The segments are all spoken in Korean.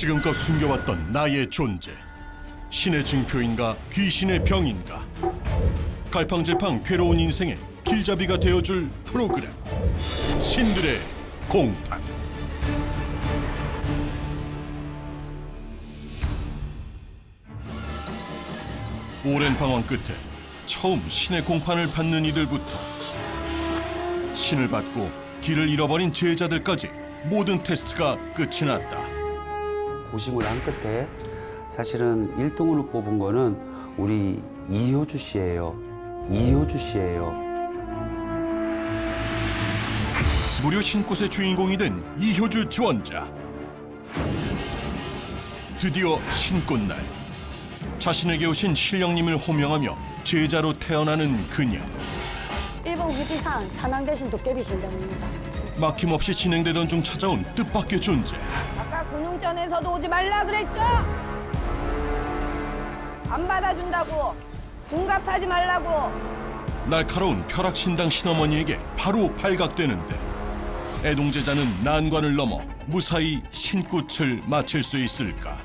지금껏 숨겨왔던 나의 존재. 신의 증표인가 귀신의 병인가. 갈팡질팡 괴로운 인생의 길잡이가 되어줄 프로그램. 신들의 공판. 오랜 방황 끝에 처음 신의 공판을 받는 이들부터 신을 받고 길을 잃어버린 제자들까지 모든 테스트가 끝이 났다. 고심을 한 끝에 사실은 1등으로 뽑은 거는 우리 이효주 씨예요. 이효주 씨예요. 무려 신꽃의 주인공이 된 이효주 지원자. 드디어 신꽃날. 자신에게 오신 신령님을 호명하며 제자로 태어나는 그녀. 일본 후지산 산왕 대신 도깨비 신당입니다. 막힘없이 진행되던 중 찾아온 뜻밖의 존재. 아까 근육전에서도 오지 말라 그랬죠? 안 받아준다고, 둔갑하지 말라고. 날카로운 벼락신당 신어머니에게 바로 발각되는데 애동제자는 난관을 넘어 무사히 신꽃을 마칠 수 있을까?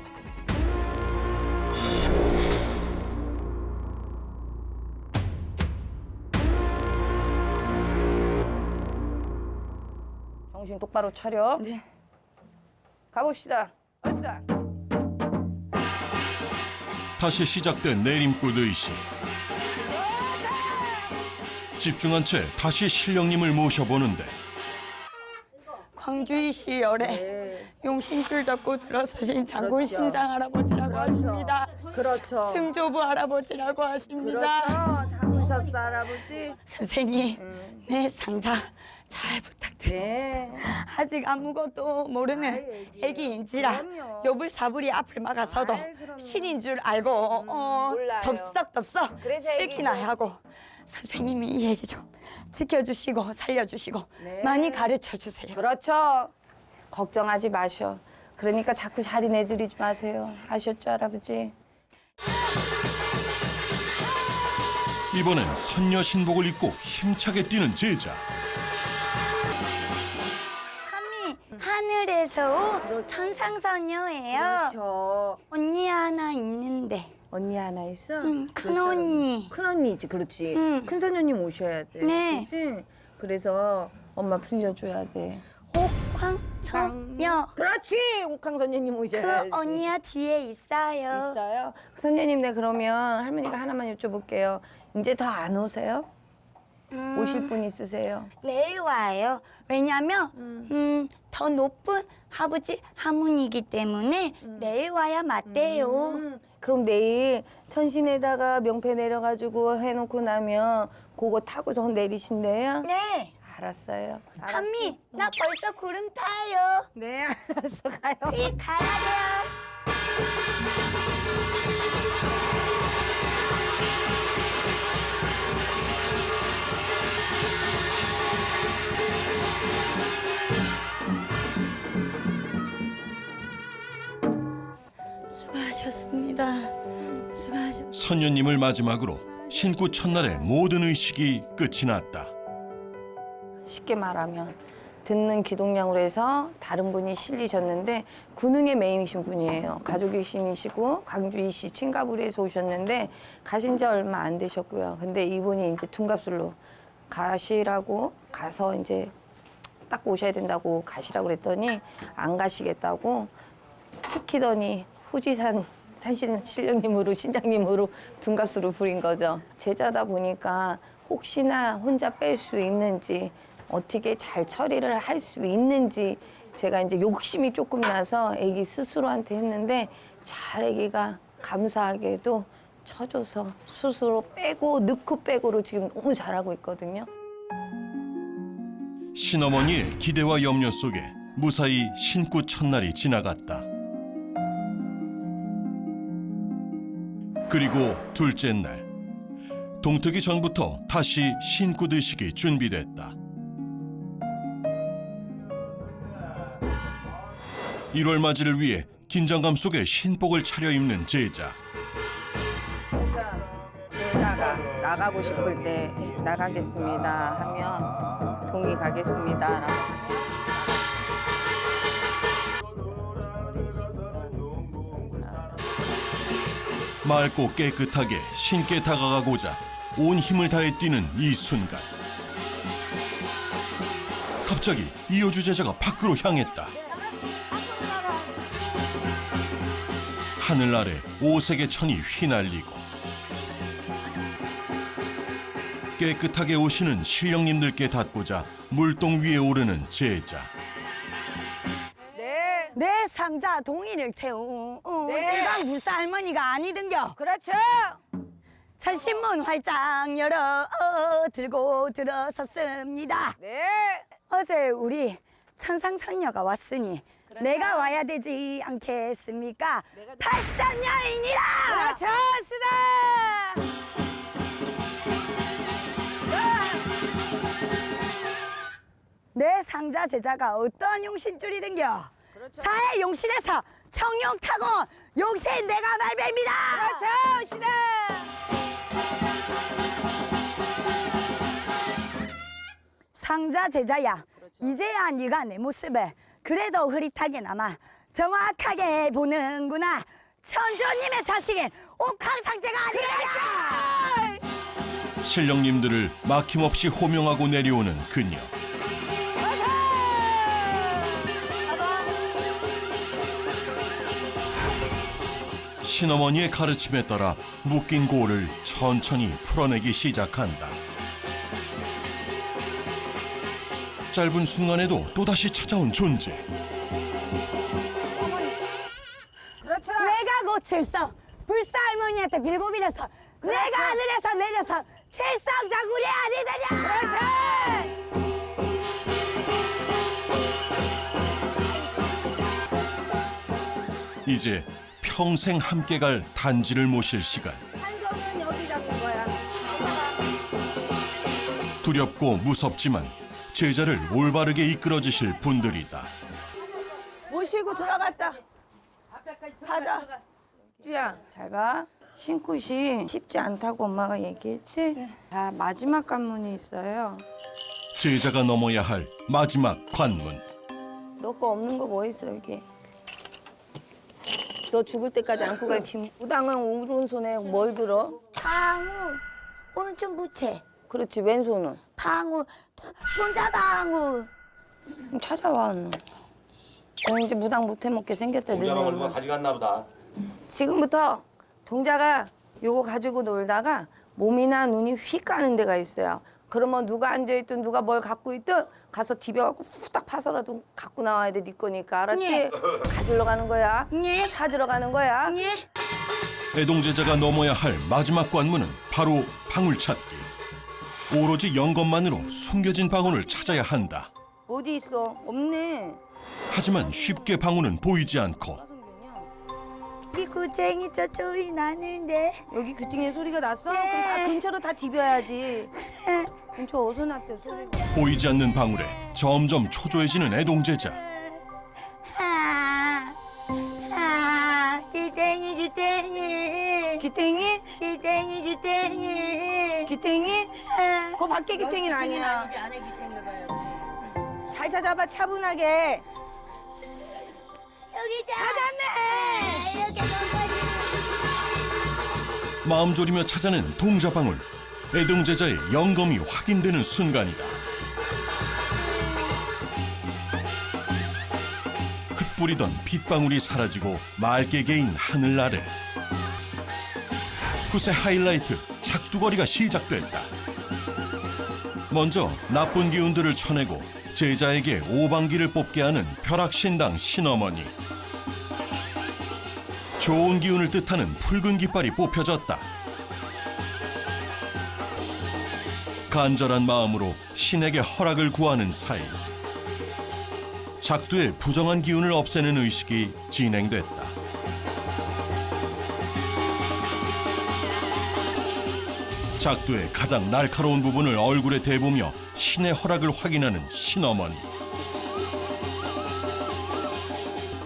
정신 똑바로 차려. 네. 가봅시다. 얼싸. 다시 시작된 내림꽃 의식. 집중한 채 다시 신령님을 모셔보는데 광주이 시 열에 네. 용신줄 잡고 들어서신 장군 그렇죠. 신장 할아버지라고 그렇죠. 하십니다. 그렇죠. 승조부 할아버지라고 하십니다. 그렇죠. 잡으셨어, 할아버지. 선생님, 내 상자 잘 부탁드려요. 네. 아직 아무것도 모르는 아이, 애기인지라 그럼요. 요불사불이 앞을 막아서도 아이, 그럼요. 신인 줄 알고 몰라요. 덥석덥석 그래서 싫기나 애기죠. 하고 선생님이 이 얘기 좀 지켜주시고 살려주시고 네. 많이 가르쳐주세요. 그렇죠. 걱정하지 마셔. 그러니까 자꾸 자리 내드리지 마세요. 아셨죠, 할아버지? 이번엔 선녀 신복을 입고 힘차게 뛰는 제자. 하미 하늘에서 온 천상선녀예요. 그렇죠. 언니 하나 있는데 언니 하나 있어? 큰 언니. 큰 언니지, 그렇지. 응. 큰 손녀님 오셔야 돼. 네. 그렇지? 그래서 엄마 빌려줘야 돼. 혹황선녀 그렇지! 옥황 선녀님 그 오셔야지. 언니야 뒤에 있어요. 있어요? 그 선녀님, 네, 그러면 할머니가 하나만 여쭤볼게요. 이제 더 안 오세요? 오실 분 있으세요? 내일 와요. 왜냐면 더 높은 아버지 하모니이기 때문에 내일 와야 맞대요. 그럼 내일 천신에다가 명패 내려가지고 해놓고 나면 그거 타고서 내리신대요? 네. 알았어요. 한미 나 벌써 구름 타요. 네, 알았어, 가요. 이 가야 돼요. 수고하셨습니다. 수고하셨습니다. 선녀님을 마지막으로 신꽃 첫날의 모든 의식이 끝이 났다. 쉽게 말하면 듣는 기동량으로 해서 다른 분이 실리셨는데 군흥의 매임이신 분이에요. 가족이신이시고 광주이시 친가부로 해서 오셨는데 가신 지 얼마 안 되셨고요. 근데 이분이 이제 둔갑술로 가시라고 가서 이제 딱 오셔야 된다고 가시라고 그랬더니 안 가시겠다고 픽히더니 후지산 산신 신령님으로 신장님으로 둔갑술을 부린 거죠. 제자다 보니까 혹시나 혼자 뺄 수 있는지 어떻게 잘 처리를 할 수 있는지 제가 이제 욕심이 조금 나서 애기 스스로한테 했는데 잘 애기가 감사하게도 쳐줘서 스스로 빼고 넣고 빼고로 지금 너무 잘하고 있거든요. 신어머니의 기대와 염려 속에 무사히 신꽃 첫날이 지나갔다. 그리고 둘째 날, 동트기 전부터 다시 신꽃 의식이 준비됐다. 1월 맞이를 위해 긴장감 속에 신복을 차려입는 제자. 그러니까 나가고 싶을 때 나가겠습니다 하면 동의 가겠습니다. 맑고 깨끗하게 신께 다가가고자 온 힘을 다해 뛰는 이 순간, 갑자기 이효주 제자가 밖으로 향했다. 하늘 아래 오색의 천이 휘날리고 깨끗하게 오시는 신령님들께 닿고자 물동 위에 오르는 제자. 네. 내 상자 동이를 태운 네. 일반 물사 할머니가 아니든겨. 그렇죠. 철신문 활짝 열어 들고 들어섰습니다. 네. 어제 우리 천상상녀가 왔으니 내가 와야 되지 않겠습니까? 팔삼여인이라. 그렇죠. 쓰다. 내 상자 제자가 어떤 용신줄이든겨. 그렇죠. 사해 용신에서 청룡 타고 용신 내가 말배입니다. 그렇죠. 시다. 상자 제자야, 이제야 네가 내 모습을 그래도 흐릿하게나마 정확하게 보는구나. 천주님의 자식인 옥황상제가 아니라냐. 신령님들을 막힘없이 호명하고 내려오는 그녀. 신어머니의 가르침에 따라 묶인 고를 천천히 풀어내기 시작한다. 짧은 순간에도 또다시 찾아온 존재. 그렇죠. 내가 고칠서 불사 할머니한테 빌고 빌어서 내가 하늘에서 내려서 칠성장군이 아니더냐. 그렇죠. 이제 평생 함께 갈 단지를 모실 시간. 한 손은 여기 잡는 거야. 두렵고 무섭지만 제자를 올바르게 이끌어 주실 분들이다. 모시고 들어갔다. 받아. 주야, 잘 봐. 신굿이 쉽지 않다고 엄마가 얘기했지? 자, 마지막 관문이 있어요. 제자가 넘어야 할 마지막 관문. 너 거 없는 거 뭐 있어, 여기? 너 죽을 때까지 안고 갈 김. 무당은 오른손에 뭘 들어? 방우 오른쪽 무채 그렇지, 왼손은. 방우 손자방우. 그럼 찾아와, 너. 너 이제 무당 못 해먹게 생겼다, 너네 동자방을 엄마. 뭐 가져갔나 보다. 지금부터 동자가 요거 가지고 놀다가 몸이나 눈이 휙 가는 데가 있어요. 그러면 누가 앉아있든 누가 뭘 갖고 있든 가서 디벼갖고 후딱 파서라도 갖고 나와야 돼, 네 거니까. 알았지? 네. 가지러 가는 거야. 네. 찾으러 가는 거야. 예. 애동제자가 넘어야 할 마지막 관문은 바로 방울 찾기. 오로지 영검만으로 숨겨진 방울을 찾아야 한다. 어디 있어? 없네. 하지만 쉽게 방울은 보이지 않고 피구쟁이 저 소리 나는데. 여기 귀퉁이에 소리가 났어? 네. 그럼 다 근처로 다 디벼야지. 근처 어디서 났대, 소리가. 보이지 않는 방울에 점점 초조해지는 애동제자. 기탱이 기탱이 귀탱이? 기탱이 기탱이 귀탱이? 그 밖에 귀탱이는 아니야. 안에 귀탱이를 봐요. 잘 찾아봐, 차분하게. 여기다. 찾았네! 이렇게 먹어야지. 마음 졸이며 찾아낸 동자방울. 애동제자의 영검이 확인되는 순간이다. 흩뿌리던 빗방울이 사라지고 맑게 개인 하늘 아래. 굿의 하이라이트 작두거리가 시작됐다. 먼저 나쁜 기운들을 쳐내고 제자에게 오방기를 뽑게 하는 벼락신당 신어머니. 좋은 기운을 뜻하는 붉은 깃발이 뽑혀졌다. 간절한 마음으로 신에게 허락을 구하는 사이 작두의 부정한 기운을 없애는 의식이 진행됐다. 작두의 가장 날카로운 부분을 얼굴에 대보며 신의 허락을 확인하는 신어머니.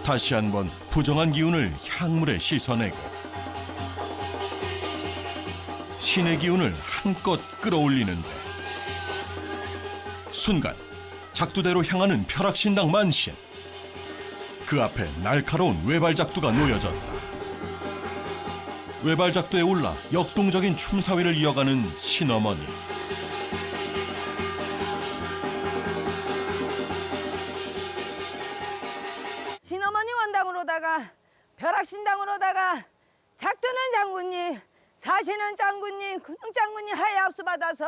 다시 한번 부정한 기운을 향물에 씻어내고 신의 기운을 한껏 끌어올리는데 순간 작두대로 향하는 벼락신당 만신. 그 앞에 날카로운 외발작두가 놓여졌다. 외발작도에 올라 역동적인 춤사위를 이어가는 신어머니. 신어머니 원당으로다가 벼락신당으로다가 작두는 장군님, 사시는 장군님, 근흥 장군님 하에 합수받아서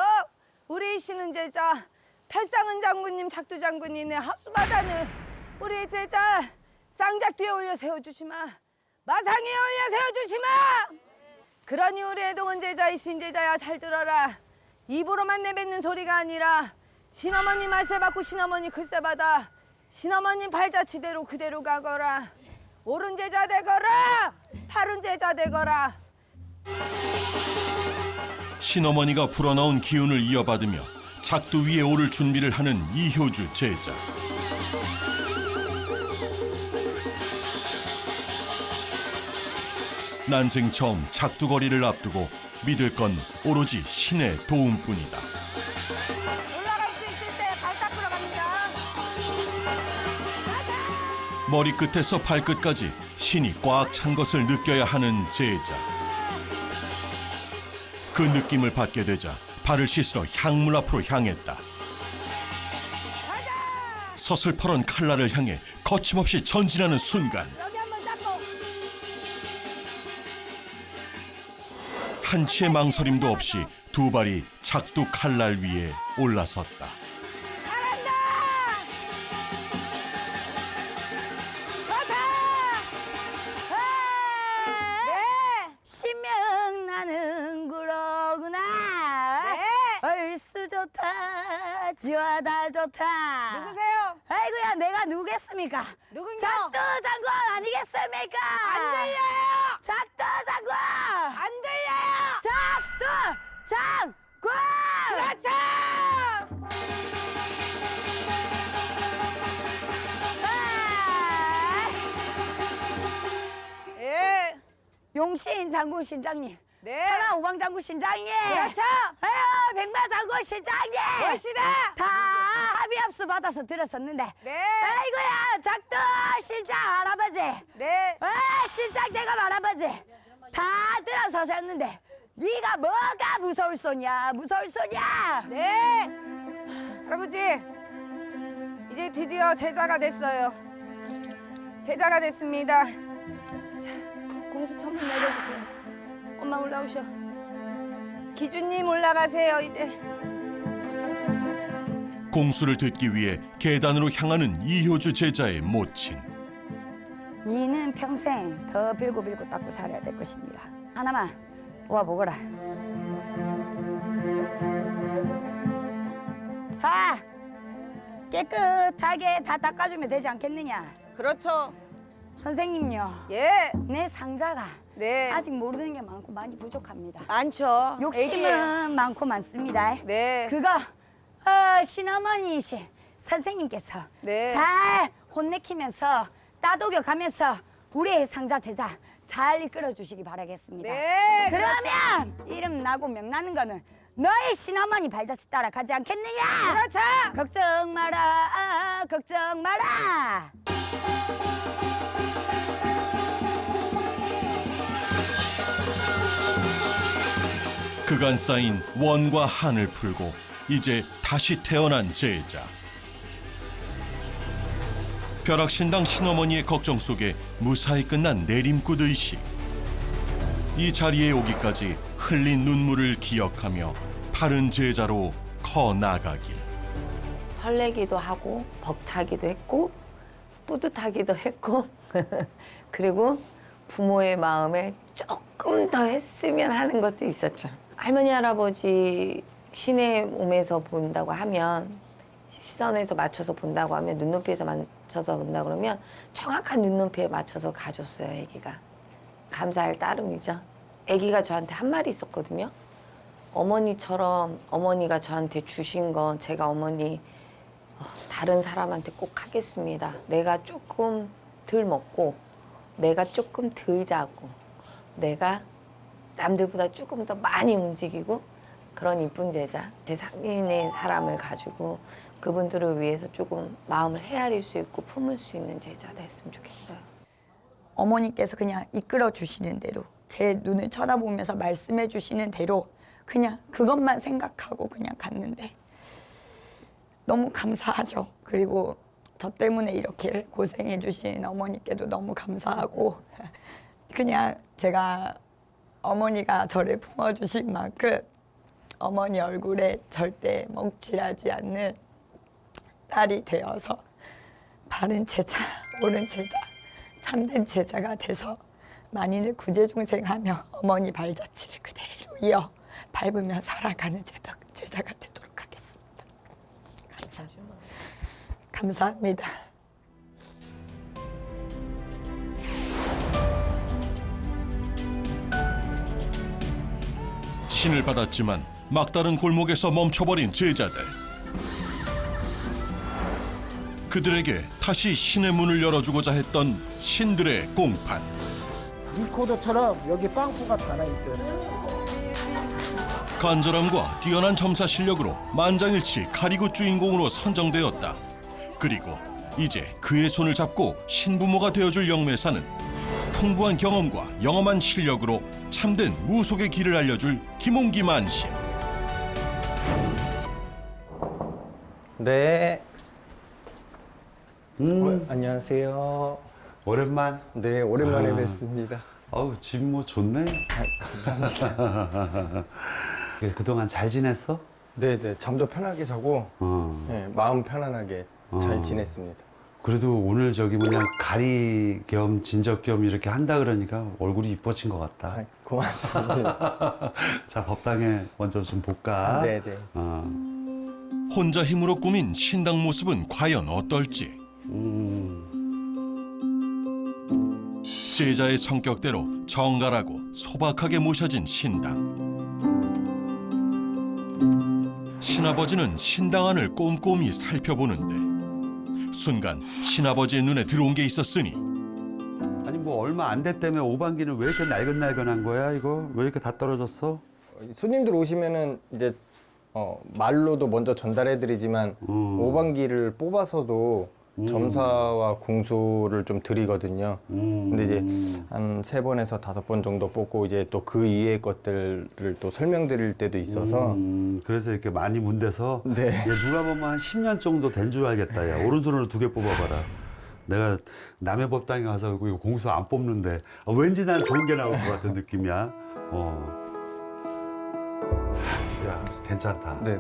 우리 신은 제자 팔상은 장군님, 작두 장군님의 합수받아는 우리 제자 쌍작 뒤에 올려 세워주시마. 마상에 올려 세워주시마. 그러니 우리 애동은 제자의 신제자야 잘 들어라. 입으로만 내뱉는 소리가 아니라 신어머니 말세 받고 신어머니 글쎄 받아 신어머니 발자취대로 그대로 가거라. 옳은 제자 되거라. 바른 제자 되거라. 신어머니가 불어넣은 기운을 이어받으며 작두 위에 오를 준비를 하는 이효주 제자. 난생 처음 작두거리를 앞두고 믿을 건 오로지 신의 도움뿐이다. 올라갈 수 있을 때 발 닦으러 갑니다. 머리끝에서 발끝까지 신이 꽉 찬 것을 느껴야 하는 제자. 그 느낌을 받게 되자 발을 씻으러 향물 앞으로 향했다. 서슬퍼런 칼날을 향해 거침없이 전진하는 순간 여기 한번 닦고. 한치의 망설임도 없이 두 발이 작두 칼날 위에 올라섰다. 잘한다. 좋다. 네. 신명 나는 구로구나. 네. 얼쑤 좋다, 지화다 좋다. 누구세요? 아이고야, 내가 누구겠습니까? 누군요? 작두 장군 아니겠습니까? 안 들려요. 작두 장군! 안 들려요. 작두 장군! 그렇죠. 아! 예. 용신 장군 신장님, 네. 천하 우방 장군 신장님, 그렇죠. 아유 백마 장군 신장님, 멋있다. 다 합의 합수 받아서 들었었는데, 네. 아이고야 작두 신장 할아버지, 네. 신장 대감 할아버지 다 들어서셨는데 네가 뭐가 무서울 소냐, 무서울 소냐? 네. 할아버지, 이제 드디어 제자가 됐어요. 제자가 됐습니다. 자, 공수 천문 내려주세요. 엄마 올라오셔. 기준님 올라가세요, 이제. 공수를 듣기 위해 계단으로 향하는 이효주 제자의 모친. 니는 평생 더 빌고 닦고 살아야 될 것입니다. 하나만 보아보거라. 자, 깨끗하게 다 닦아주면 되지 않겠느냐? 그렇죠. 선생님요, 예. 내 상자가 네. 아직 모르는 게 많고 많이 부족합니다. 많죠. 욕심은 많고 많습니다. 네. 그거 신어머니이신 선생님께서 네. 잘 혼내키면서 따독여가면서 우리의 상자 제자 잘 이끌어 주시기 바라겠습니다. 네, 그러면 이름 나고 명 나는 거는 너의 신어머니 발자취 따라가지 않겠느냐? 그렇죠. 걱정 마라, 걱정 마라. 그간 쌓인 원과 한을 풀고 이제 다시 태어난 제자. 벼락신당 신어머니의 걱정 속에 무사히 끝난 내림굿 의식. 이 자리에 오기까지 흘린 눈물을 기억하며 바른 제자로 커 나가길. 설레기도 하고 벅차기도 했고 뿌듯하기도 했고 그리고 부모의 마음에 조금 더 했으면 하는 것도 있었죠. 할머니 할아버지 신의 몸에서 본다고 하면 시선에서 맞춰서 본다고 하면 눈높이에서 맞춰서 본다 그러면 정확한 눈높이에 맞춰서 가줬어요. 아기가 감사할 따름이죠. 아기가 저한테 한 말이 있었거든요. 어머니처럼 어머니가 저한테 주신 건 제가 어머니 다른 사람한테 꼭 하겠습니다. 내가 조금 덜 먹고 내가 조금 덜 자고 내가 남들보다 조금 더 많이 움직이고 그런 이쁜 제자, 제 상인의 사람을 가지고 그분들을 위해서 조금 마음을 헤아릴 수 있고 품을 수 있는 제자 됐으면 좋겠어요. 어머니께서 그냥 이끌어 주시는 대로 제 눈을 쳐다보면서 말씀해 주시는 대로 그냥 그것만 생각하고 그냥 갔는데 너무 감사하죠. 그리고 저 때문에 이렇게 고생해 주신 어머니께도 너무 감사하고 그냥 제가 어머니가 저를 품어주신 만큼 어머니 얼굴에 절대 먹칠하지 않는 딸이 되어서 바른 제자, 옳은 제자, 참된 제자가 돼서 만인을 구제중생하며 어머니 발자취를 그대로 이어 밟으며 살아가는 제자가 되도록 하겠습니다. 감사합니다. 신을 받았지만 막다른 골목에서 멈춰버린 제자들. 그들에게 다시 신의 문을 열어주고자 했던 신들의 공판. 리코더처럼 여기 빵꾸가 달아 있어요. 간절함과 뛰어난 점사 실력으로 만장일치 가리구 주인공으로 선정되었다. 그리고 이제 그의 손을 잡고 신부모가 되어줄 영매사는 풍부한 경험과 영험한 실력으로 참된 무속의 길을 알려줄 김홍기 만신. 네. 안녕하세요. 오랜만. 네, 오랜만에 아. 뵙습니다. 어우, 집 뭐 좋네. 그동안 잘 지냈어? 네, 네. 잠도 편하게 자고 네, 마음 편안하게 잘 지냈습니다. 그래도 오늘 저기 그냥 가리 겸 진적 겸 이렇게 한다 그러니까 얼굴이 이뻐진 것 같다. 아, 고맙습니다. 자, 법당에 먼저 좀 볼까? 네, 네. 혼자 힘으로 꾸민 신당 모습은 과연 어떨지. 제자의 성격대로 정갈하고 소박하게 모셔진 신당. 신아버지는 신당 안을 꼼꼼히 살펴보는데 순간 신아버지의 눈에 들어온 게 있었으니 아니 뭐 얼마 안 됐다며 오반기는 왜 이렇게 날근날근한 거야 이거? 왜 이렇게 다 떨어졌어? 손님들 오시면은 이제 말로도 먼저 전달해드리지만 오반기를 뽑아서도 점사와 공수를 좀 드리거든요. 근데 이제 한 3번에서 5번 정도 뽑고 이제 또 그 이외의 것들을 또 설명드릴 때도 있어서 그래서 이렇게 많이 문대서 네. 얘 누가 보면 한 10년 정도 된 줄 알겠다. 야, 오른손으로 2개 뽑아봐라. 내가 남의 법당에 가서 이거 공수 안 뽑는데 왠지 난 좋은 게 나올 것 같은 느낌이야. 야, 괜찮다. 네.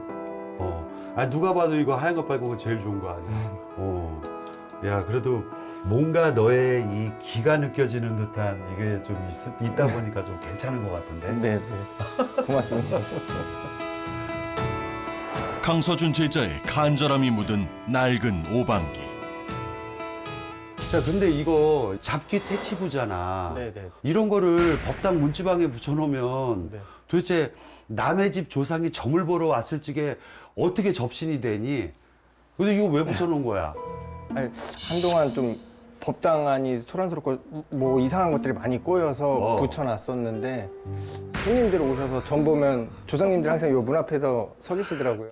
아니 누가 봐도 이거 하얀 거 빨고 그거 제일 좋은 거 아니야. 야, 그래도 뭔가 너의 이 기가 느껴지는 듯한 이게 좀 있다 보니까 좀 괜찮은 것 같은데. 네, 네. 고맙습니다. 강서준 제자의 간절함이 묻은 낡은 오방기. 자, 근데 이거 잡기 퇴치부잖아. 네, 네. 이런 거를 법당 문지방에 붙여놓으면 네. 도대체 남의 집 조상이 점을 보러 왔을 적에 어떻게 접신이 되니? 근데 이거 왜 붙여놓은 거야? 아니, 한동안 좀 법당 안이 소란스럽고 뭐 이상한 것들이 많이 꼬여서 붙여놨었는데 손님들 오셔서 점 보면 조상님들 항상 요 문 앞에서 서 계시더라고요.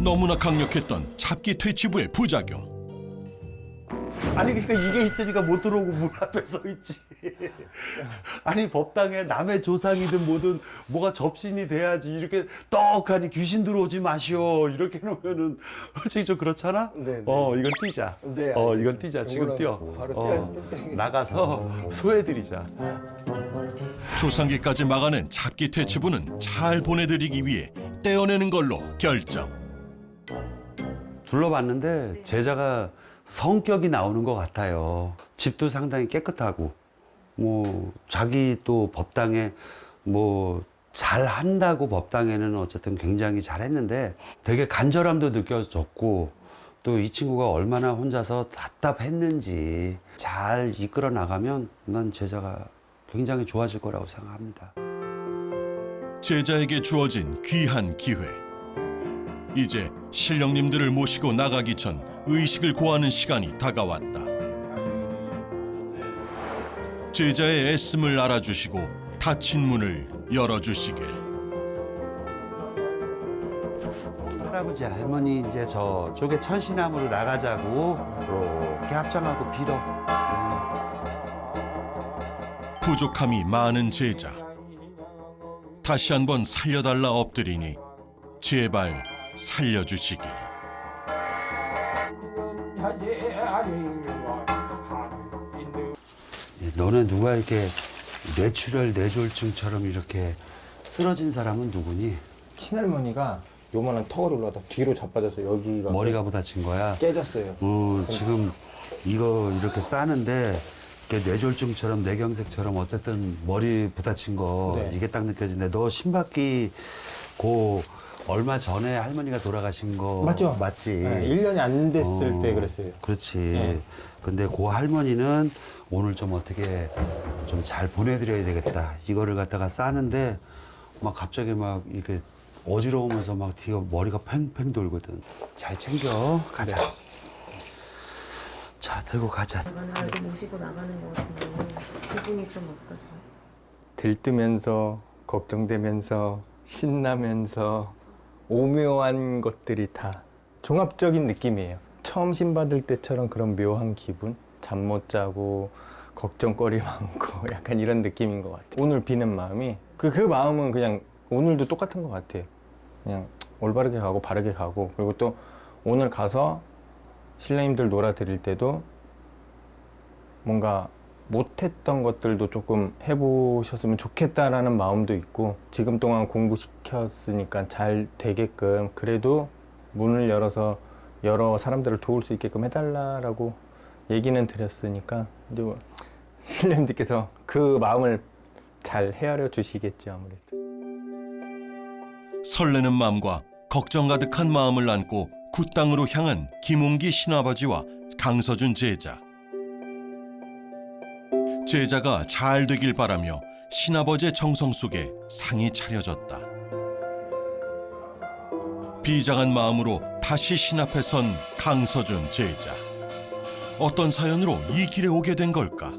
너무나 강력했던 잡기 퇴치부의 부작용. 아니 그러니까 이게 있으니까 못 들어오고 문 앞에 서 있지. 아니 법당에 남의 조상이든 뭐든 뭐가 접신이 돼야지. 이렇게 떡하니 귀신 들어오지 마시오 이렇게 해놓으면은 솔직히 좀 그렇잖아. 네, 네. 이건 뛰자. 네, 이건 뛰자. 지금 뛰어. 바로 나가서 소해드리자. 조상기까지 막아낸 잡기 퇴치부는 잘 보내드리기 위해 떼어내는 걸로 결정. 둘러봤는데 제자가 성격이 나오는 것 같아요. 집도 상당히 깨끗하고 뭐 자기 또 법당에 뭐 잘한다고 법당에는 어쨌든 굉장히 잘했는데 되게 간절함도 느껴졌고 또 이 친구가 얼마나 혼자서 답답했는지 잘 이끌어 나가면 난 제자가 굉장히 좋아질 거라고 생각합니다. 제자에게 주어진 귀한 기회. 이제 신령님들을 모시고 나가기 전 의식을 고하는 시간이 다가왔다. 제자의 애씀을 알아주시고 닫힌 문을 열어주시길. 할아버지 할머니 이제 저쪽에 천신함으로 나가자고 이렇게 합장하고 빌어. 부족함이 많은 제자. 다시 한번 살려달라 엎드리니 제발 살려주시길. 너네 누가 이렇게 뇌출혈 뇌졸중처럼 이렇게 쓰러진 사람은 누구니? 친할머니가 요만한 턱을 올라다 뒤로 자빠져서 여기가 머리가 부딪힌 거야? 깨졌어요. 지금 이거 이렇게 싸는데 이렇게 뇌졸중처럼 뇌경색처럼 어쨌든 머리 부딪힌 거 네. 이게 딱 느껴지는데 너 심박기 고 얼마 전에 할머니가 돌아가신 거 맞죠? 맞지? 네, 1년이 안 됐을 때 그랬어요. 그렇지. 네. 근데 그 할머니는 오늘 좀 어떻게 좀 잘 보내드려야 되겠다. 이거를 갖다가 싸는데 막 갑자기 막 이렇게 어지러우면서 막 뒤가 머리가 팽팽 돌거든. 잘 챙겨. 가자. 네. 자, 들고 가자. 나가는 모시고 나가는 거 같은데 기분이 좀 어떠세요? 들뜨면서 걱정되면서 신나면서 오묘한 것들이 다 종합적인 느낌이에요. 처음 신받을 때처럼 그런 묘한 기분? 잠 못 자고 걱정거리 많고 약간 이런 느낌인 것 같아요. 오늘 비는 마음이 그 마음은 그냥 오늘도 똑같은 것 같아요. 그냥 올바르게 가고 바르게 가고, 그리고 또 오늘 가서 신랑님들 놀아드릴 때도 뭔가 못했던 것들도 조금 해보셨으면 좋겠다라는 마음도 있고, 지금 동안 공부시켰으니까 잘 되게끔 그래도 문을 열어서 여러 사람들을 도울 수 있게끔 해달라고 얘기는 드렸으니까 이제 뭐 신랑님들께서 그 마음을 잘 헤아려 주시겠죠, 아무래도. 설레는 마음과 걱정 가득한 마음을 안고 굿땅으로 향한 김웅기 신아버지와 강서준 제자. 제자가 잘 되길 바라며 신아버지의 정성 속에 상이 차려졌다. 비장한 마음으로 다시 신 앞에 선 강서준 제자. 어떤 사연으로 이 길에 오게 된 걸까?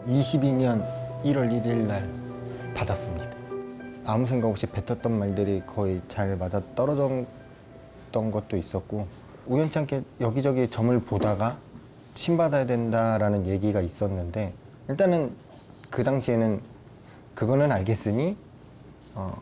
22년 1월 1일 날 받았습니다. 아무 생각 없이 뱉었던 말들이 거의 잘 맞아 떨어졌던 것도 있었고, 우연찮게 여기저기 점을 보다가 신 받아야 된다라는 얘기가 있었는데, 일단은 그 당시에는 그거는 알겠으니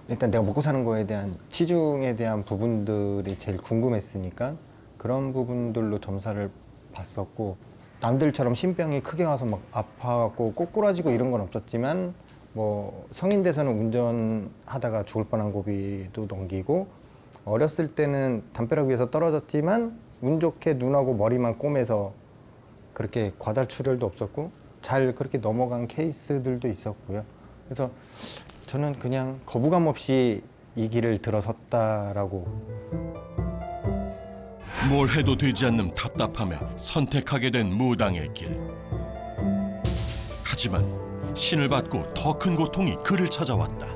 일단 내가 먹고 사는 거에 대한 치중에 대한 부분들이 제일 궁금했으니까 그런 부분들로 점사를 봤었고, 남들처럼 신병이 크게 와서 막 아파갖고 꼬꾸라지고 이런 건 없었지만, 뭐 성인 돼서는 운전하다가 죽을 뻔한 고비도 넘기고, 어렸을 때는 담벼락 위에서 떨어졌지만 운 좋게 눈하고 머리만 꼬매서 그렇게 과다출혈도 없었고 잘 그렇게 넘어간 케이스들도 있었고요. 그래서 저는 그냥 거부감 없이 이 길을 들어섰다라고. 뭘 해도 되지 않는 답답함에 선택하게 된 무당의 길. 하지만 신을 받고 더 큰 고통이 그를 찾아왔다.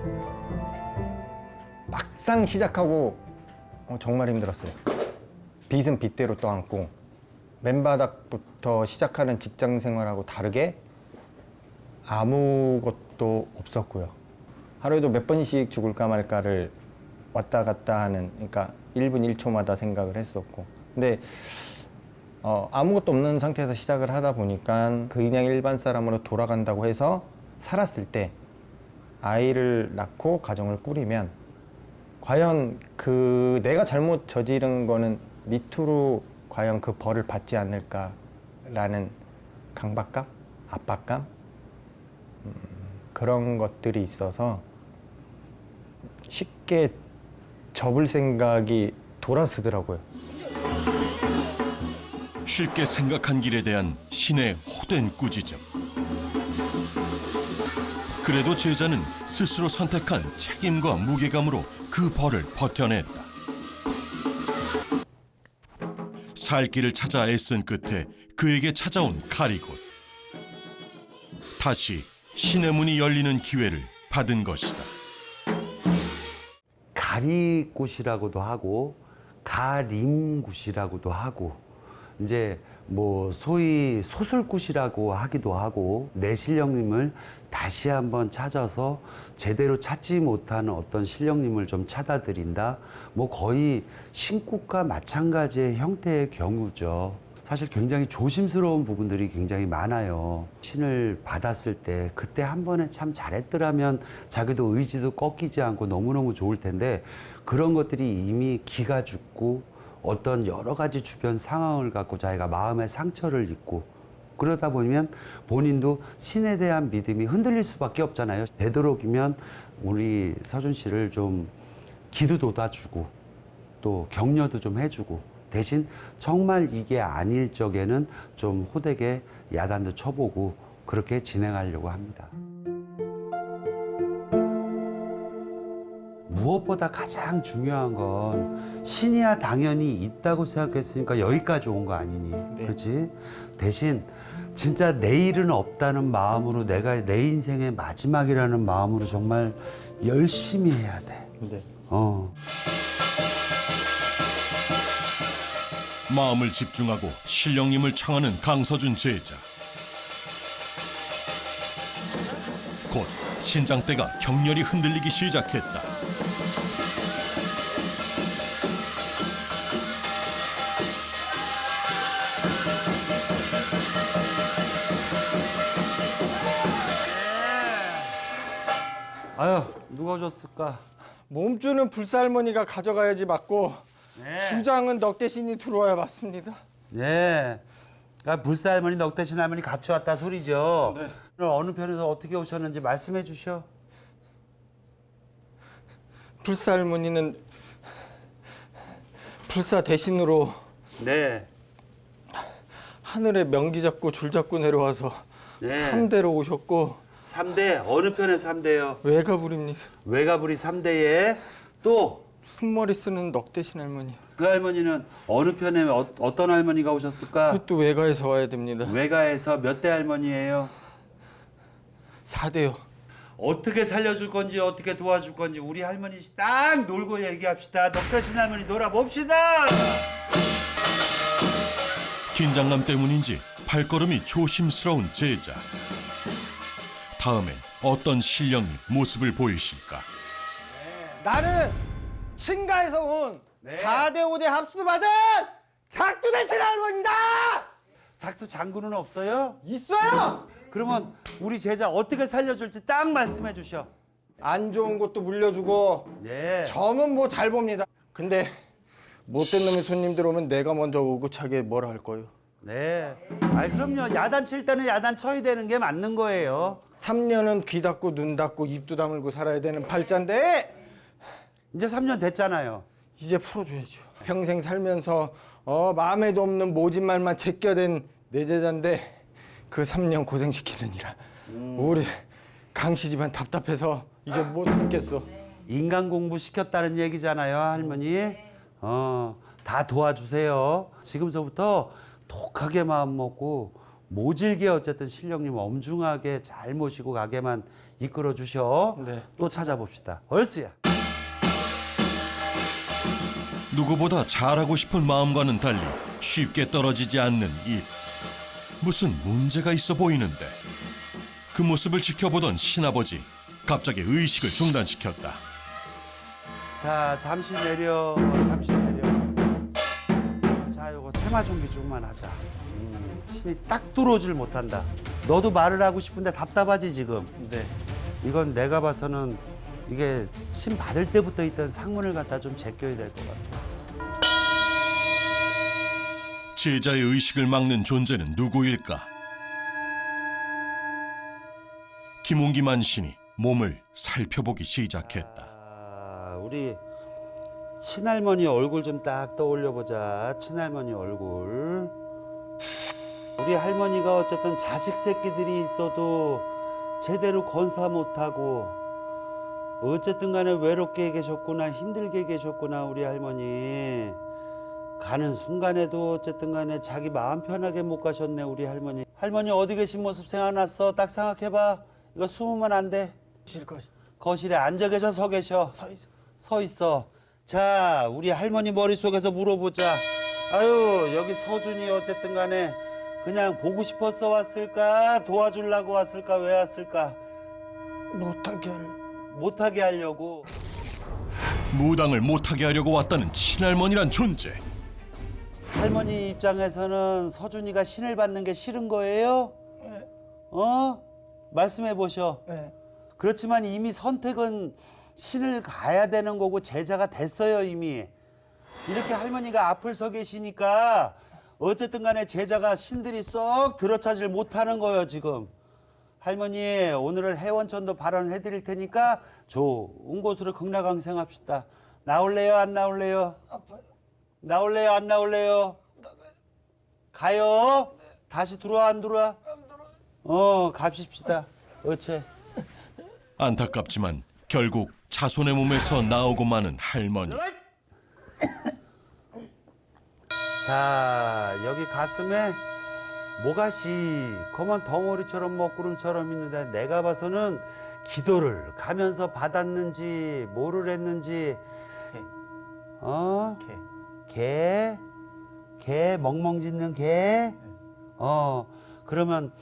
막상 시작하고 정말 힘들었어요. 빚은 빚대로 떠안고, 맨바닥부터 시작하는 직장 생활하고 다르게 아무것도 없었고요. 하루에도 몇 번씩 죽을까 말까를 왔다 갔다 하는, 그러니까 1분 1초마다 생각을 했었고, 근데 아무것도 없는 상태에서 시작을 하다 보니까 그냥 일반 사람으로 돌아간다고 해서 살았을 때 아이를 낳고 가정을 꾸리면 과연 그 내가 잘못 저지른 거는 밑으로 과연 그 벌을 받지 않을까라는 강박감, 압박감, 그런 것들이 있어서 쉽게 접을 생각이 돌아서더라고요. 쉽게 생각한 길에 대한 신의 호된 꾸짖음. 그래도 제자는 스스로 선택한 책임과 무게감으로 그 벌을 버텨냈다. 살 길을 찾아 애쓴 끝에 그에게 찾아온 가리곶. 다시 신의 문이 열리는 기회를 받은 것이다. 가리굿이라고도 하고 가림굿이라고도 하고, 이제 뭐 소위 소술굿이라고 하기도 하고, 내 신령님을 다시 한번 찾아서 제대로 찾지 못하는 어떤 신령님을 좀 찾아드린다, 뭐 거의 신굿과 마찬가지의 형태의 경우죠. 사실 굉장히 조심스러운 부분들이 굉장히 많아요. 신을 받았을 때 그때 한 번에 참 잘했더라면 자기도 의지도 꺾이지 않고 너무너무 좋을 텐데 그런 것들이 이미 기가 죽고 어떤 여러 가지 주변 상황을 갖고 자기가 마음의 상처를 입고 그러다 보면 본인도 신에 대한 믿음이 흔들릴 수밖에 없잖아요. 되도록이면 우리 서준 씨를 좀 기도 돋아주고 또 격려도 좀 해주고 대신 정말 이게 아닐 적에는 좀 호되게 야단도 쳐보고 그렇게 진행하려고 합니다. 무엇보다 가장 중요한 건 신이야 당연히 있다고 생각했으니까 여기까지 온 거 아니니, 그렇지? 대신 진짜 내일은 없다는 마음으로 내가 내 인생의 마지막이라는 마음으로 정말 열심히 해야 돼. 네. 마음을 집중하고 신령님을 청하는 강서준 제자. 곧 신장대가 격렬히 흔들리기 시작했다. 아유, 누가 오셨을까? 몸주는 불살머니가 가져가야지 맞고 주장은 넉대신이 들어와야 맞습니다. 네. 그러니까 불사 할머니, 넉대신 할머니 같이 왔다 소리죠. 네. 오늘 어느 편에서 어떻게 오셨는지 말씀해 주셔. 불살머니는 불사 대신으로 네. 하늘에 명기 잡고 줄 잡고 내려와서 네. 3대로 오셨고 3대 어느 편에 3대요? 외가불입니다. 외가불이 3대에 또 흰머리 쓰는 넉대신 할머니. 그 할머니는 어느 편에 어떤 할머니가 오셨을까? 그것도 외가에서 와야 됩니다. 외가에서 몇 대 할머니예요? 4대요. 어떻게 살려줄 건지 어떻게 도와줄 건지 우리 할머니 딱 놀고 얘기합시다. 넉대신 할머니 놀아봅시다. 긴장감 때문인지 발걸음이 조심스러운 제자. 다음엔 어떤 신령이 모습을 보이실까? 나는 친가에서 온 4대 5대 합수 받은 작두 대신 할머니다. 작두 장군은 없어요? 있어요. 그러면 우리 제자 어떻게 살려줄지 딱 말씀해 주셔. 안 좋은 것도 물려주고 네. 점은 뭐 잘 봅니다. 근데 못된 놈의 손님들 오면 내가 먼저 오구차게 뭐라 할 거예요. 네. 아이 그럼요. 야단 칠 때는 야단 쳐야 되는 게 맞는 거예요. 3년은 귀 닫고 눈 닫고 입도 다물고 살아야 되는 팔자인데 이제 3년 됐잖아요. 이제 풀어줘야죠. 평생 살면서 마음에도 없는 모진 말만 제껴댄 내 제자인데 그 3년 고생시키느니라 우리 강씨 집안 답답해서 이제 못 참겠어. 인간 공부 시켰다는 얘기잖아요, 할머니. 다 도와주세요. 지금서부터 독하게 마음 먹고 모질게 어쨌든 신령님 엄중하게 잘 모시고 가게만 이끌어 주셔. 네. 또 찾아봅시다. 얼쑤야. 누구보다 잘하고 싶은 마음과는 달리 쉽게 떨어지지 않는 입. 무슨 문제가 있어 보이는데 그 모습을 지켜보던 신아버지 갑자기 의식을 중단시켰다. 자, 잠시 내려. 잠시 내려. 자, 요거 테마 준비 좀만 하자. 신이 딱 들어오질 못한다. 너도 말을 하고 싶은데 답답하지 지금. 네. 이건 내가 봐서는 이게 신 받을 때부터 있던 상문을 갖다 좀 제껴야 될 것 같아. 제자의 의식을 막는 존재는 누구일까? 김웅기 만신이 몸을 살펴보기 시작했다. 우리 친할머니 얼굴 좀 딱 떠올려 보자. 친할머니 얼굴. 우리 할머니가 어쨌든 자식 새끼들이 있어도 제대로 건사 못하고 어쨌든 간에 외롭게 계셨구나, 힘들게 계셨구나, 우리 할머니. 가는 순간에도 어쨌든 간에 자기 마음 편하게 못 가셨네, 우리 할머니. 할머니 어디 계신 모습 생각났어? 딱 생각해봐. 이거 숨으면 안 돼. 거실에 앉아 계셔, 서 계셔? 서 있어. 자, 우리 할머니 머릿속에서 물어보자. 아유, 여기 서준이 어쨌든 간에 그냥 보고 싶어서 왔을까? 도와주려고 왔을까? 왜 왔을까? 못하게 하려고. 무당을 못하게 하려고 왔다는 친할머니란 존재. 할머니 입장에서는 서준이가 신을 받는 게 싫은 거예요? 네. 말씀해 보셔. 네. 그렇지만 이미 선택은 신을 가야 되는 거고 제자가 됐어요, 이미. 이렇게 할머니가 앞을 서 계시니까 어쨌든 간에 제자가 신들이 쏙 들어차질 못하는 거예요, 지금. 할머니, 오늘은 해원천도 발언해 드릴 테니까 좋은 곳으로 극락강생합시다. 나올래요, 안 나올래요? 나올래요, 안 나올래요? 가요? 다시 들어와, 안 들어와? 갑시다. 어째? 안타깝지만 결국 자손의 몸에서 나오고 마는 할머니. 자, 여기 가슴에 모가시 검은 덩어리처럼 먹구름처럼 있는데 내가 봐서는 기도를 가면서 받았는지 뭐를 했는지 개 멍멍 짖는 개 그러면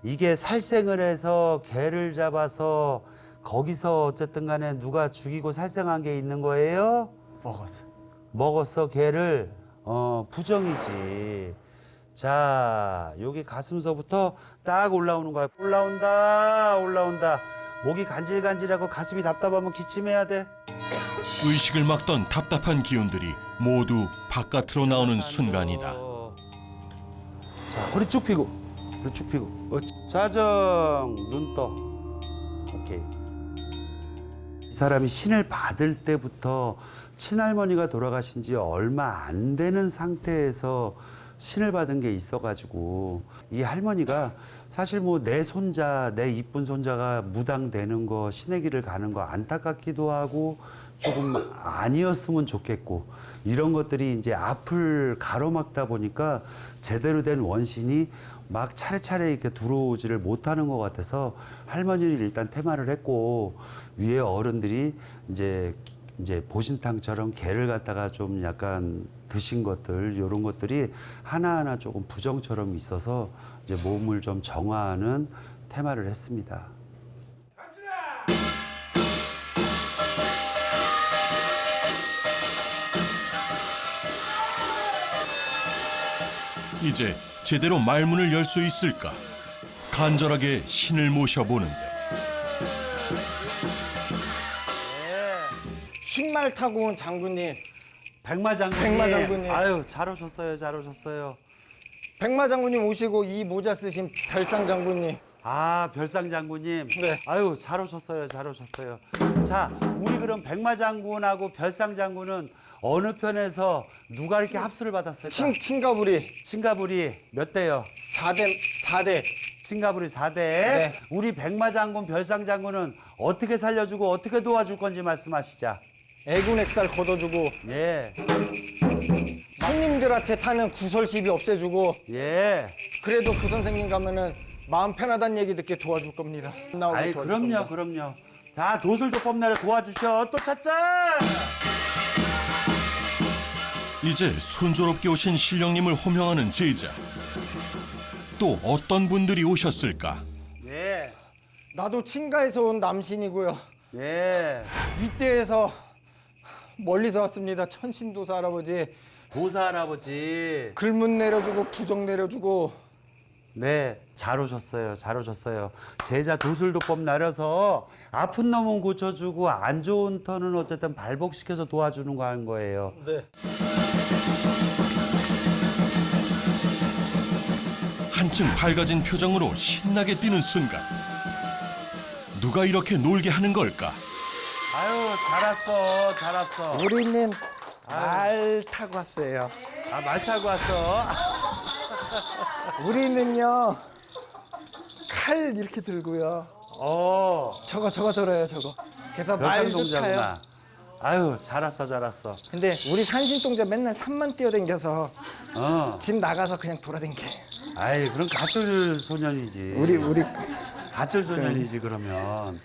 이게 살생을 해서 개를 잡아서 거기서 어쨌든 간에 누가 죽이고 살생한 게 있는 거예요? 먹었어 개를 부정이지. 자, 여기 가슴서부터 딱 올라오는 거야. 올라온다. 목이 간질간질하고 가슴이 답답하면 기침해야 돼. 의식을 막던 답답한 기운들이 모두 바깥으로 나오는 순간이다. 자, 허리 쭉 펴고. 자정, 눈 떠. 오케이. 이 사람이 신을 받을 때부터 친할머니가 돌아가신 지 얼마 안 되는 상태에서 신을 받은 게 있어가지고 이 할머니가 사실 뭐 내 손자, 내 이쁜 손자가 무당되는 거, 신의 길을 가는 거 안타깝기도 하고 조금 아니었으면 좋겠고 이런 것들이 이제 앞을 가로막다 보니까 제대로 된 원신이 막 차례차례 이렇게 들어오지를 못하는 것 같아서 할머니를 일단 퇴마를 했고 위에 어른들이 이제 보신탕처럼 게를 갖다가 좀 약간 드신 것들 이런 것들이 하나하나 조금 부정처럼 있어서 이제 몸을 좀 정화하는 테마를 했습니다. 이제 제대로 말문을 열 수 있을까? 간절하게 신을 모셔보는데 흰말 타고 온 장군님, 백마 장군님. 백마 장군님. 아유, 잘 오셨어요. 백마 장군님 오시고 이 모자 쓰신 별상 장군님. 아, 별상 장군님. 네. 아유, 잘 오셨어요. 자, 우리 그럼 백마 장군하고 별상 장군은 어느 편에서 누가 이렇게 합수를 받았을까? 친가부리 친가부리 몇 대요? 4대. 친가부리 4대. 네. 우리 백마 장군, 별상 장군은 어떻게 살려주고 어떻게 도와줄 건지 말씀하시자. 애군액살 걷어주고 예, 손님들한테 타는 구설 시비 없애주고 예. 그래도 그 선생님 가면은 마음 편하다는 얘기 듣게 도와줄 겁니다. 나오게 아이, 도와줄 겁니다. 그럼요. 자, 도술도 뽐내려 도와주셔. 또 찾자. 이제 순조롭게 오신 신령님을 호명하는 제자. 또 어떤 분들이 오셨을까? 예, 나도 친가에서 온 남신이고요. 예. 윗대에서 멀리서 왔습니다. 천신도사 할아버지. 도사 할아버지. 글문 내려주고 부정 내려주고. 네, 잘 오셨어요. 제자 도술도법 나려서 아픈 놈은 고쳐주고 안 좋은 터는 어쨌든 발복시켜서 도와주는 거 하는 거예요. 네. 한층 밝아진 표정으로 신나게 뛰는 순간 누가 이렇게 놀게 하는 걸까? 아유, 잘 왔어. 우리는 말 타고 왔어요. 아, 말 타고 왔어. 우리는요 칼 이렇게 들고요. 저거 들어요 저거. 그래서 말도 타요. 별상동자구나. 아유, 잘 왔어. 근데 우리 산신동자 맨날 산만 뛰어댕겨서 집 나가서 그냥 돌아댕겨. 아이, 그럼 가출 소년이지. 우리 가출 소년이지 그러면.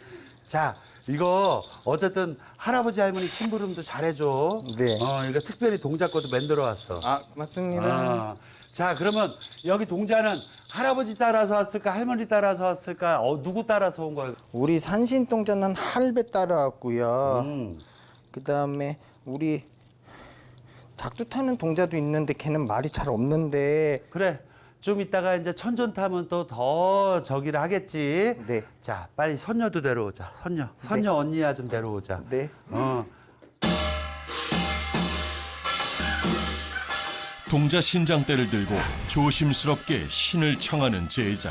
자, 이거 어쨌든 할아버지 할머니 심부름도 잘해줘. 네. 이거 특별히 동자거도 만들어 왔어. 아 맞습니다. 자, 그러면 여기 동자는 할아버지 따라서 왔을까, 할머니 따라서 왔을까, 누구 따라서 온 거야? 우리 산신동자는 할배 따라왔고요. 음. 그 다음에 우리 작두 타는 동자도 있는데 걔는 말이 잘 없는데. 그래. 좀 이따가 이제 천존 타면 또 더 저기를 하겠지. 네. 자, 빨리 선녀도 데려오자. 선녀 언니야 좀 데려오자. 네. 동자 신장대를 들고 조심스럽게 신을 청하는 제자.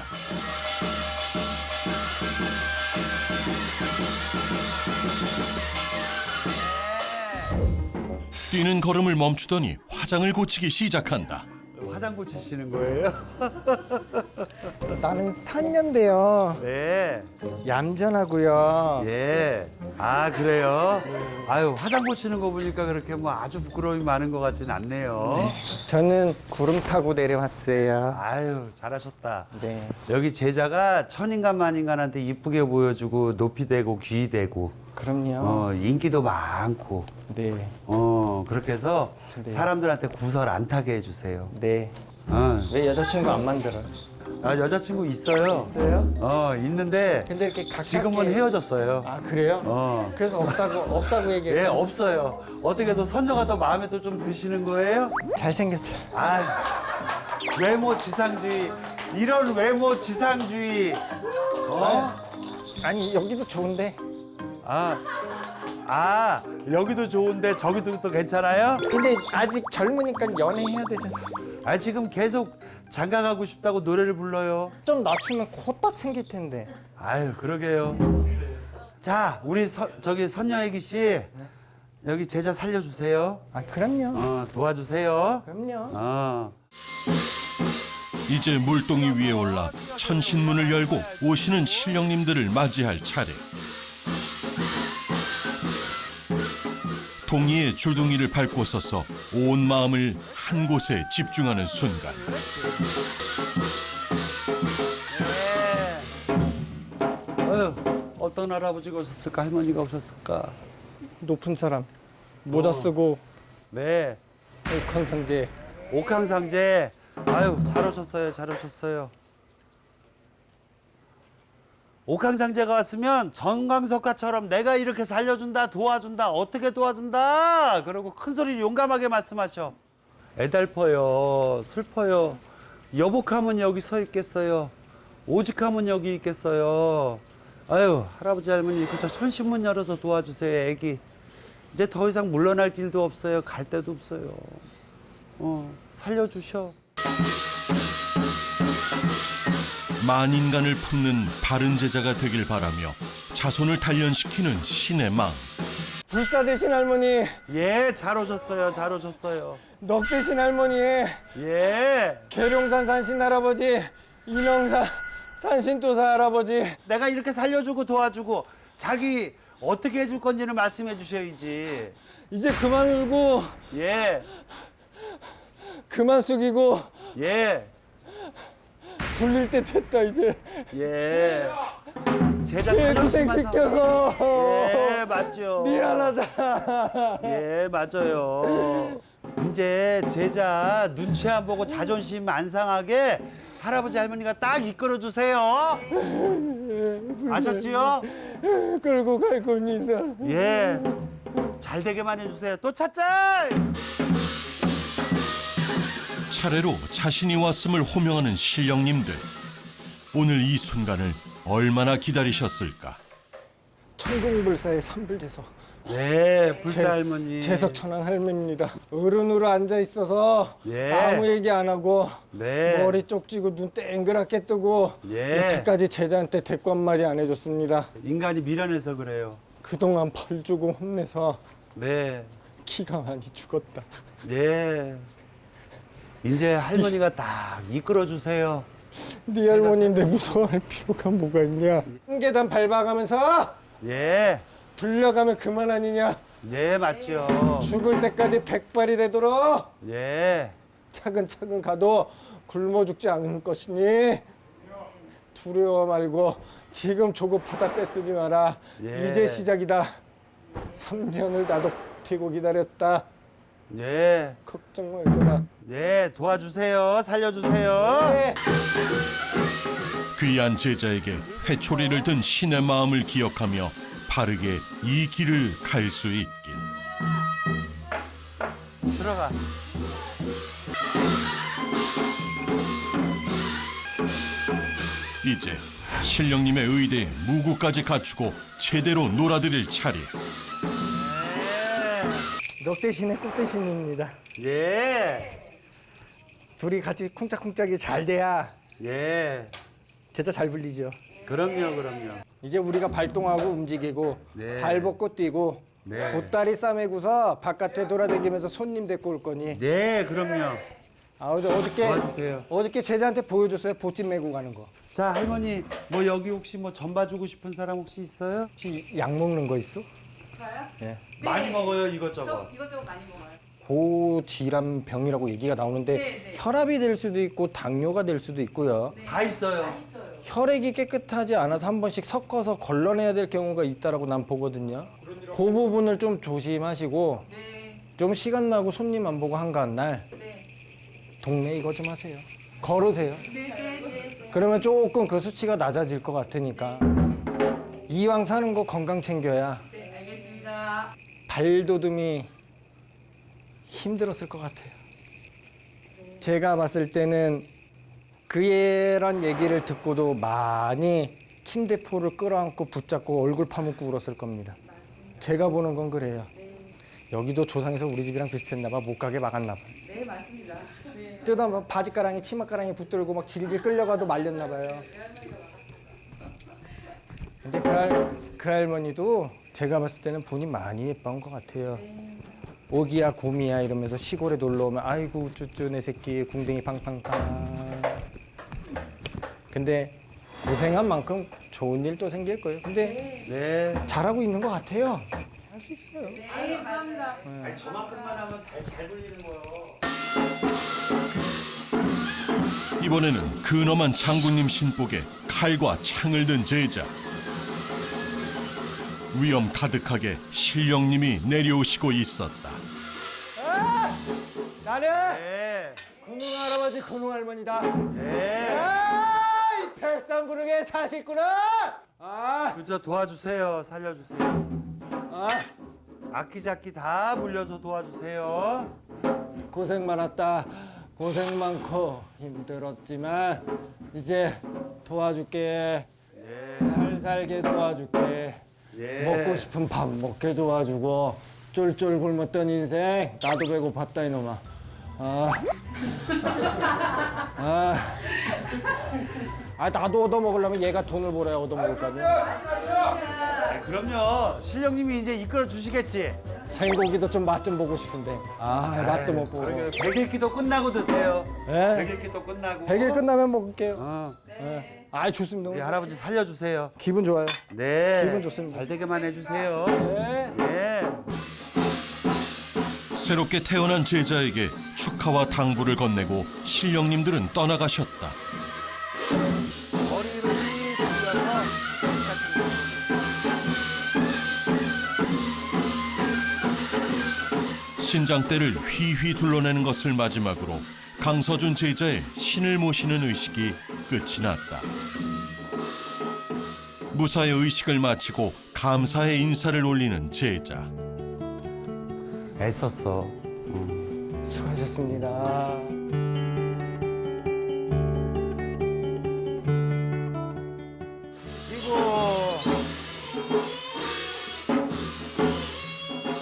뛰는 걸음을 멈추더니 화장을 고치기 시작한다. 화장 고치시는 거예요? 나는 산녀인데요. 네. 얌전하고요. 예. 아, 그래요? 아유, 화장 고치는 거 보니까 그렇게 뭐 아주 부끄러움이 많은 것 같진 않네요. 저는 구름 타고 내려왔어요. 아유, 잘하셨다. 네. 여기 제자가 천인간 만인간한테 이쁘게 보여주고 높이 되고 귀 되고 그럼요. 인기도 많고 네. 그렇게 해서 네. 사람들한테 구설 안 타게 해주세요. 네. 왜 여자친구 안 만들어요? 아, 여자친구 있어요. 있어요? 있는데 근데 이렇게 가깝게. 지금은 헤어졌어요. 아, 그래요? 그래서 없다고 예, 얘기해요. 없어요. 어떻게 더 선녀가 더 마음에 또 좀 드시는 거예요? 잘생겼죠. 아, 외모 지상주의. 이런 외모 지상주의. 아니, 여기도 좋은데. 여기도 좋은데 저기도 또 괜찮아요? 근데 아직 젊으니까 연애해야 되잖아. 아, 지금 계속 장가가고 싶다고 노래를 불러요. 좀 낮추면 코딱 생길 텐데. 아유, 그러게요. 자, 우리 저기 선녀애기 씨, 여기 제자 살려주세요. 아, 그럼요. 도와주세요. 그럼요. 이제 물동이 위에 올라 천신문을 열고 오시는 신령님들을 맞이할 차례. 동이의 주둥이를 밟고 서서 온 마음을 한 곳에 집중하는 순간. 어떤 할아버지가 오셨을까? 할머니가 오셨을까? 높은 사람. 모자 쓰고 네. 옥황상제. 옥황상제. 아유, 잘 오셨어요. 잘 오셨어요. 옥황상제가 왔으면 전광석가처럼 내가 이렇게 살려준다, 도와준다, 어떻게 도와준다, 그러고 큰 소리 용감하게 말씀하셔. 애달퍼요, 슬퍼요. 여복하면 여기 서 있겠어요. 오직하면 여기 있겠어요. 아유, 할아버지 할머니 그저 천신문 열어서 도와주세요. 애기 이제 더 이상 물러날 길도 없어요. 갈 데도 없어요. 살려주셔. 만인간을 품는 바른 제자가 되길 바라며 자손을 단련시키는 신의 마음. 불사 대신 할머니, 예, 잘 오셨어요. 잘 오셨어요. 넉 대신 할머니, 예. 계룡산 산신 할아버지, 인왕산 산신도사 할아버지. 내가 이렇게 살려주고 도와주고 자기 어떻게 해줄 건지는 말씀해 주셔야지. 이제 그만 울고 예, 그만 숙이고 예, 불릴 때 됐다 이제. 예. 제자 고생시켜서 예, 맞죠. 미안하다. 예, 맞아요. 이제 제자 눈치 안 보고 자존심 안 상하게 할아버지 할머니가 딱 이끌어 주세요. 아셨지요? 끌고 갈 겁니다. 예. 잘 되게만 해주세요. 또 찾자. 차례로 자신이 왔음을 호명하는 신령님들. 오늘 이 순간을 얼마나 기다리셨을까. 천궁불사의 삼불제서. 예, 불사 할머니. 제석천왕 할머니입니다. 어른으로 앉아 있어서 예. 아무 얘기 안 하고 네. 머리 쪽지고 눈 땡그랗게 뜨고 예. 여태까지 제자한테 대꾸 한마디 안 해줬습니다. 인간이 미련해서 그래요. 그동안 벌 주고 혼내서 네. 키가 많이 죽었다. 예. 이제 할머니가 딱 이끌어 주세요. 네 할머니인데 무서워할 필요가 뭐가 있냐. 한 계단 밟아가면서 예. 불려가면 그만 아니냐. 예, 맞죠. 죽을 때까지 백발이 되도록 예. 차근차근 가도 굶어 죽지 않을 것이니 두려워 말고 지금 조급하다 떼쓰지 마라. 예. 이제 시작이다. 3년을 나도 되고 기다렸다. 예. 걱정 말거라. 예, 도와주세요. 살려주세요. 네. 귀한 제자에게 회초리를 든 신의 마음을 기억하며 바르게 이 길을 갈 수 있길. 들어가. 이제 신령님의 의대에 무구까지 갖추고 제대로 놀아드릴 차례. 넉대신의 꽃대신입니다. 예. 둘이 같이 쿵짝쿵짝이 잘 돼야 예. 제자 잘 불리죠. 그럼요. 이제 우리가 발동하고 움직이고 네. 발 벗고 뛰고 네. 보따리 싸매고서 바깥에 돌아다니면서 손님 데리고 올 거니 네, 그럼요. 어저께 도와주세요. 제자한테 보여줬어요. 보찜 메고 가는 거. 자, 할머니, 뭐 여기 혹시 뭐 전 봐주고 싶은 사람 혹시 있어요? 혹시 약 먹는 거 있어? 많이 먹어요, 이것저것. 고질환 병이라고 얘기가 나오는데 혈압이 될 수도 있고 당뇨가 될 수도 있고요. 다 있어요. 혈액이 깨끗하지 않아서 한 번씩 섞어서 걸러내야 될 경우가 있다라고 난 보거든요. 그 부분을 좀 조심하시고 좀 시간 나고 손님 안 보고 한가한 날 동네 이거 좀 하세요. 걸으세요. 그러면 조금 그 수치가 낮아질 것 같으니까 이왕 사는 거 건강 챙겨야 발돋움이 힘들었을 것 같아요. 제가 봤을 때는 그애란 얘기를 듣고도 많이 침대포를 끌어안고 붙잡고 얼굴 파묻고 울었을 겁니다. 제가 보는 건 그래요. 여기도 조상에서 우리 집이랑 비슷했나 봐. 못 가게 막았나 봐. 네, 맞습니다. 네. 뜨다 막 바지가랑이 치마가랑이 붙들고 막 질질 끌려가도 말렸나 봐요. 근데 그 할머니도 제가 봤을 때는 본인 많이 예뻐한 것 같아요. 오기야 곰이야 이러면서 시골에 놀러 오면 아이고 쭈쭈 내 새끼 궁뎅이 팡팡팡. 근데 고생한 만큼 좋은 일도 생길 거예요. 근데 네. 잘하고 있는 것 같아요. 할 수 있어요. 네, 감사합니다. 아니, 저만큼만 하면 잘 불리는 거요. 이번에는 근엄한 장군님 신복에 칼과 창을 든 제자. 위험 가득하게 신령님이 내려오시고 있었다. 나는 네. 군웅 할아버지 군웅 할머니다. 네. 이 별산군웅의 사식구나. 그저 도와주세요. 살려주세요. 악기잡기 다 물려서 도와주세요. 고생 많았다. 고생 많고 힘들었지만 이제 도와줄게. 잘 살게 도와줄게. 예. 먹고 싶은 밥 먹게 도와주고 쫄쫄 굶었던 인생 나도 배고팠다 이놈아. 나도 얻어먹으려면 얘가 돈을 벌어야 얻어먹을 거 아니야. 그럼요. 신령님이 이제 이끌어 주시겠지. 생고기도 좀 맛 좀 보고 싶은데 맛도 못 보고. 그러게 100일기도 끝나고 드세요. 예? 100일기도 끝나고. 100일 끝나면 먹을게요. 어, 좋습니다. 우리 할아버지 살려주세요. 기분 좋아요. 네. 기분 좋습니다. 잘 되게만 해주세요. 네. 예. 새롭게 태어난 제자에게 축하와 당부를 건네고 신령님들은 떠나가셨다. 머리를 돌려서 신장대를 휘휘 둘러내는 것을 마지막으로 강서준 제자의 신을 모시는 의식이 끝이 났다. 무사의 의식을 마치고 감사의 인사를 올리는 제자. 애썼어. 수고하셨습니다.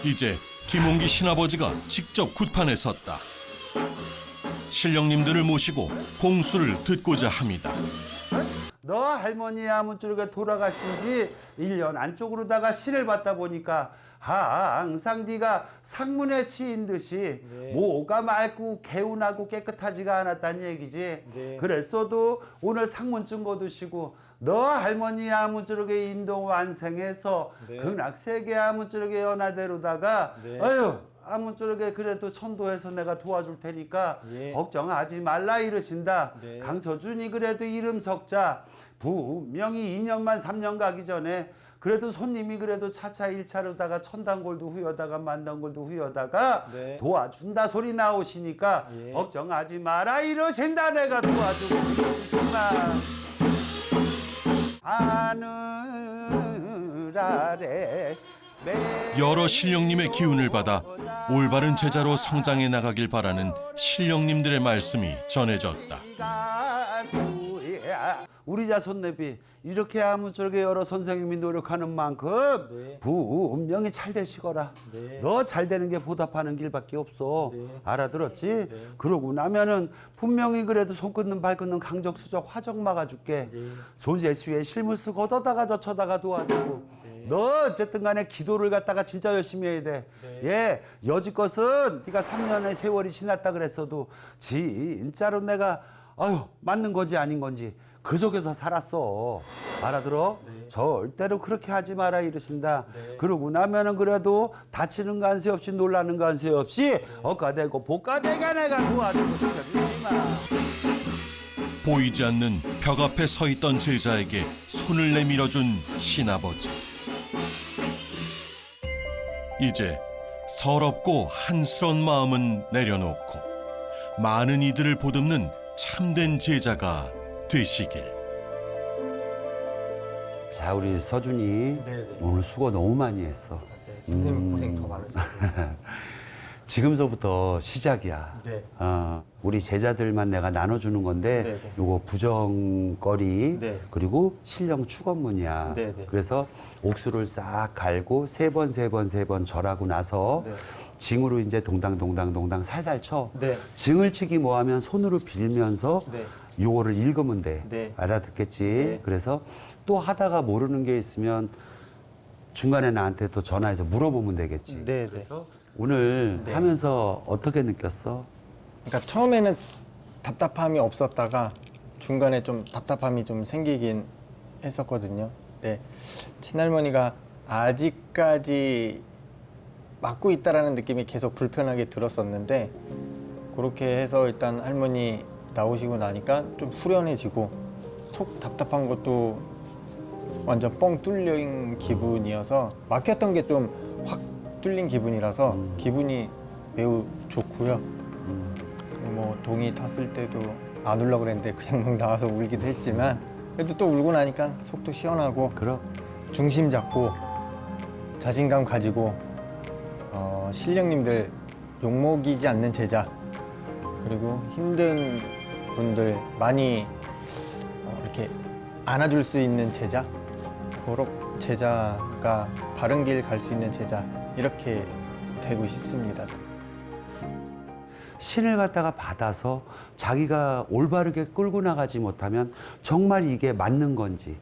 이제 김홍기 신아버지가 직접 굿판에 섰다. 신령님들을 모시고 공수를 듣고자 합니다. 너 할머니 아무쪼록 돌아가신 지 1년 안쪽으로다가 신을 받다 보니까 항상 네가 상문에 치인 듯이 모가 맑고 개운하고 깨끗하지가 않았다는 얘기지. 그랬어도 오늘 상문증 거두시고 너 할머니 아무쪼록에 인도 완성해서 극락세계 아무쪼록에 연화대로다가 아유 아무쪼록에 그래도 천도해서 내가 도와줄 테니까 걱정하지 말라 이러신다. 강서준이 그래도 이름 석자 분명히 2년만 3년 가기 전에 그래도 손님이 그래도 차차 1차로다가 천단골도 후여다가 만단골도 후여다가 도와준다 소리 나오시니까 걱정하지 마라 이러신다. 내가 도와주고 싶으시구나. 하늘 아래 여러 신령님의 기운을 받아 올바른 제자로 성장해 나가길 바라는 신령님들의 말씀이 전해졌다. 우리 자손내비 이렇게 아무쪼록 여러 선생님이 노력하는 만큼 분명히 잘 되시거라. 너 잘 되는 게 보답하는 길밖에 없어. 알아들었지? 그러고 나면은 분명히 그래도 손 끊는 발 끊는 강적수적 화적 막아줄게. 손재수에 실무스 걷어다가 젖혀다가 도와주고. 너 어쨌든 간에 기도를 갖다가 진짜 열심히 해야 돼. 예, 여지껏은 네가 3년의 세월이 지났다 그랬어도 진짜로 내가 아유 맞는 건지 아닌 건지 그 속에서 살았어. 알아들어? 절대로 그렇게 하지 마라 이러신다. 그러고 나면은 그래도 다치는 간세 없이 놀라는 간세 없이 억가되고 복가되게 내가 도와주고 시켜주지마. 보이지 않는 벽 앞에 서 있던 제자에게 손을 내밀어준 신아버지. 이제 서럽고 한스러운 마음은 내려놓고 많은 이들을 보듬는 참된 제자가 되시길. 자, 우리 서준이 오늘 수고 너무 많이 했어. 선생님 고생 더 많으셨어요. 지금서부터 시작이야. 네. 우리 제자들만 내가 나눠주는 건데 요거 부정거리 그리고 신령 축원문이야. 그래서 옥수를 싹 갈고 세 번 절하고 나서 징으로 이제 동당 살살 쳐. 징을 치기 뭐하면 손으로 빌면서 요거를 읽으면 돼. 알아듣겠지? 그래서 또 하다가 모르는 게 있으면 중간에 나한테 또 전화해서 물어보면 되겠지. 그래서 오늘 하면서 어떻게 느꼈어? 그러니까 처음에는 답답함이 없었다가 중간에 좀 답답함이 좀 생기긴 했었거든요. 네, 친할머니가 아직까지 맡고 있다라는 느낌이 계속 불편하게 들었었는데 그렇게 해서 일단 할머니 나오시고 나니까 좀 후련해지고 속 답답한 것도 완전 뻥 뚫린 기분이어서 막혔던 게 좀 확 뚫린 기분이라서 기분이 매우 좋고요. 뭐 동이 탔을 때도 안 울려고 그랬는데 그냥 막 나와서 울기도 했지만 그래도 또 울고 나니까 속도 시원하고 중심 잡고 자신감 가지고 신령님들 욕먹이지 않는 제자 그리고 힘든 분들 많이 이렇게 안아줄 수 있는 제자 그런 제자가 바른 길 갈 수 있는 제자 이렇게 되고 싶습니다. 신을 갖다가 받아서 자기가 올바르게 끌고 나가지 못하면 정말 이게 맞는 건지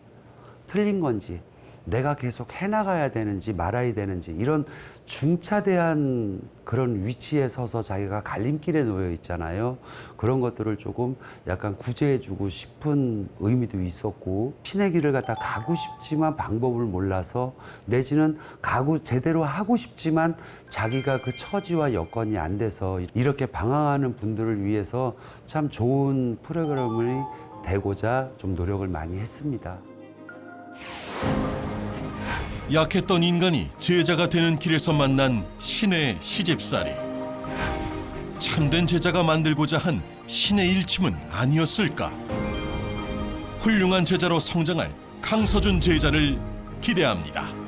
틀린 건지 내가 계속 해나가야 되는지 말아야 되는지 이런 중차대한 그런 위치에 서서 자기가 갈림길에 놓여 있잖아요. 그런 것들을 조금 약간 구제해주고 싶은 의미도 있었고 신의 길을 갖다 가고 싶지만 방법을 몰라서 내지는 가고 제대로 하고 싶지만 자기가 그 처지와 여건이 안 돼서 이렇게 방황하는 분들을 위해서 참 좋은 프로그램이 되고자 좀 노력을 많이 했습니다. 약했던 인간이 제자가 되는 길에서 만난 신의 시집살이. 참된 제자가 만들고자 한 신의 일침은 아니었을까? 훌륭한 제자로 성장할 강서준 제자를 기대합니다.